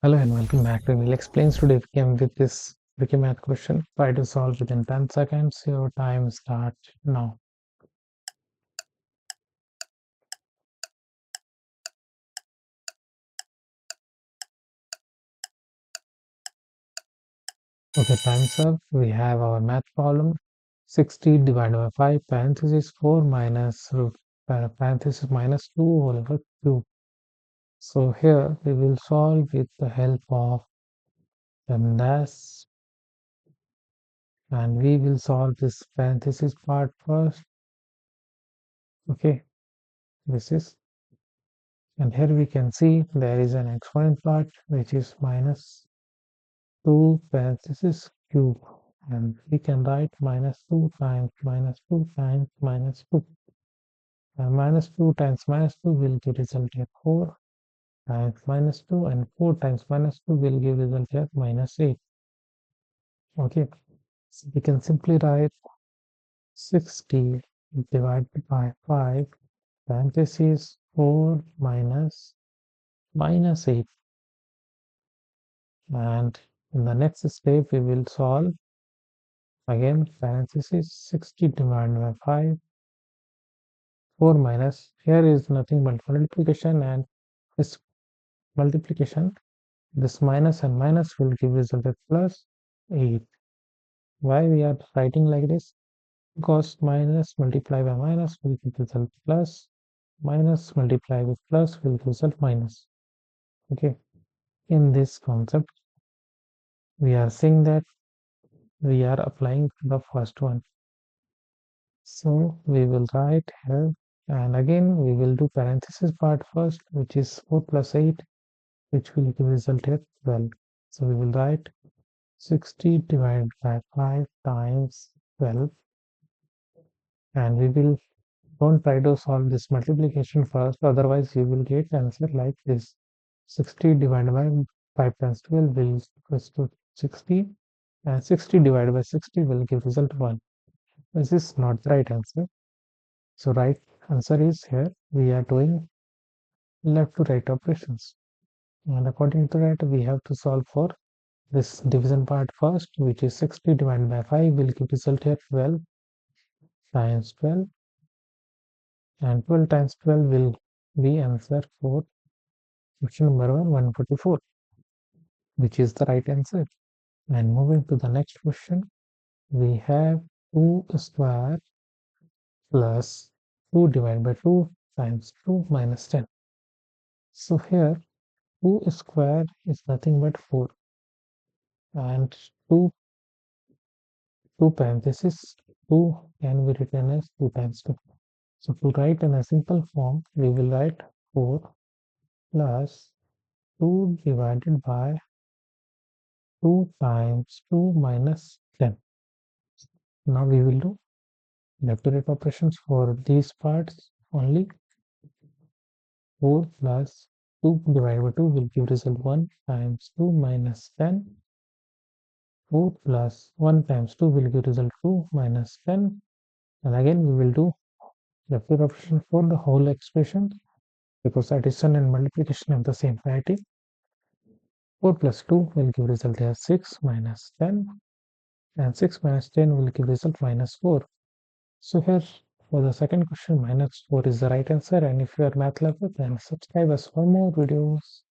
Hello and welcome back to Will Explains. Today we came with this tricky math question. Try to solve within 10 seconds. Your time starts now. Okay, time's up. We have our math problem. 60 divided by 5 parenthesis 4 minus root parenthesis minus 2 whole over 2. So here we will solve with the help of PEMDAS, and we will solve this parenthesis part first. Okay, this is, and here we can see there is an exponent part which is minus 2 parenthesis cube, and we can write minus 2 times minus 2 times minus 2, and minus 2 times minus 2 will give result here 4 times minus 2, and 4 times minus 2 will give result here minus 8. Okay, so we can simply write 60 divided by 5 parenthesis 4 minus 8, and in the next step we will solve again parenthesis 60 divided by 5, 4 minus, here is nothing but multiplication, and this multiplication, this minus and minus will give result as plus 8. Why we are writing like this? Because minus multiplied by minus will give result plus, minus multiplied with plus will give result minus. Okay, in this concept we are saying that we are applying the first one. So we will write here, and again we will do parenthesis part first, which is 4 plus 8, which will give result here 12. So we will write 60 divided by 5 times 12, and we will don't try to solve this multiplication first, otherwise you will get answer like this. 60 divided by 5 times 12 will equals to 60, and 60 divided by 60 will give result 1. This is not the right answer. So right answer is here we are doing left to right operations, and according to that we have to solve for this division part first, which is 60 divided by 5 will give result here 12 times 12, and 12 times 12 will be answer for question number 144, which is the right answer. And moving to the next question, we have 2 square plus 2 divided by 2 times 2 minus 10. So here 2 square is nothing but 4, and 2 parenthesis 2 can be written as 2 times 2. So to write in a simple form, we will write 4 plus 2 divided by 2 times 2 minus 10. Now we will do left to right operations for these parts only. 4 plus 2 divided by 2 will give result 1 times 2 minus 10. 4 plus 1 times 2 will give result 2 minus 10. And again we will do left to right operation for the whole expression, because addition and multiplication have the same variety. 4 plus 2 will give result as 6 minus 10, and 6 minus 10 will give result minus 4. So here for the second question, minus 4 is the right answer. And if you are math lover, then subscribe us for more videos.